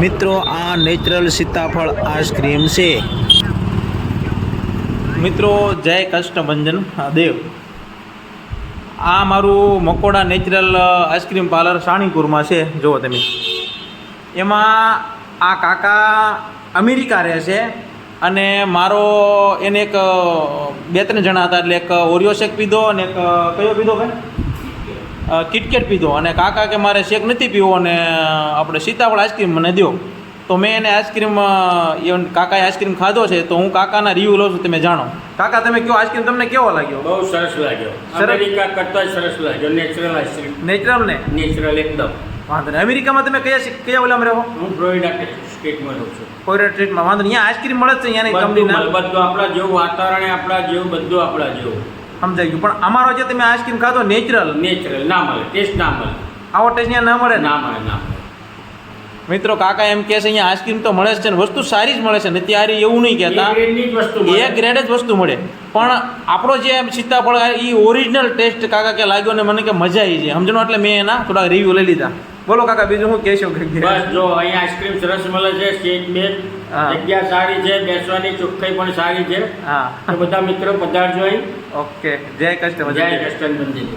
મિત્રો આ natural સીતાફળ ice cream છે। મિત્રો જય કષ્ટભંજન દેવ। આ મારું મકોડા નેચરલ આઈસ્ક્રીમ પાર્લર સાણીપુરમાં છે। જુઓ તમે, એમાં આ કાકા અમેરિકા રહે છે અને મારો એને એક 2-3 જણા હતા, એટલે એક ઓરિયો શેક પીધો અને એક કયો પીધો ભાઈ, કિટકેટ પીધો, અને કાકા કે મારે શેક નથી પીવો અને આપણે સીતાફળ આઈસ્ક્રીમ મને દો। તો મેં એને આઈસ્ક્રીમ કાકાએ આઈસ્ક્રીમ ખાધો છે, તો હું કાકાના રિવ્યૂ લઉં છું। તમે જાણો કાકા, તમે કયો આઈસ્ક્રીમ તમને કેવો લાગ્યો? બહુ સરસ લાગ્યો, અમેરિકા કરતા સરસ લાગ્યો। નેચરલ આઈસ્ક્રીમ, નેચરલ ને નેચરલ એકદમ વાંધો નહીં। અમેરિકામાં તમે કયા ઓલામાં રહો? હું ફ્લોરિડા સ્ટેટમાં રહું છું। ફ્લોરિડા સ્ટેટમાં વાંધો નહીં, અહીંયા આઈસ્ક્રીમ મળે જ છે અહીંયાની કંપનીના? બધું આપણા જેવું વાતાવરણ, આપણા જેવું બધું આપણા જેવું સમજાઈ ગયું। પણ અમારો જે તમે આઈસ્ક્રીમ ખાધો નેચરલ ના મળે, ટેસ્ટ ના મળે, આવો ટેસ્ટ અહીંયા ના મળે ને? ના મળે, ના મળે। મિત્રો કાકા એમ કહે છે અહીંયા આઈસ્ક્રીમ તો મળે જ છે ને, વસ્તુ સારી જ મળે છે ને, ત્યારે એવું નહીં કહેતા, એ ગ્રેડ જ વસ્તુ મળે। પણ આપણો જે સીતાફળ એ ઓરિજિનલ ટેસ્ટ કાકા કે લાગ્યો ને મને કે મજા આવી છે, સમજણો, એટલે મેં એના થોડા રિવ્યૂ લઈ લીધા। બોલો કાકા, બીજું શું કહેશો? બસ જો અહીંયા આઈસ્ક્રીમ સરસ મળે છે, સીટ બેટ જગ્યા સારી છે, બેસવાની ચોખ્ખાઈ પણ સારી છે। હા, તો બધા મિત્રો પધારજો અહીં। ઓકે, જય કષ્ટભંજન, જય કષ્ટભંજન।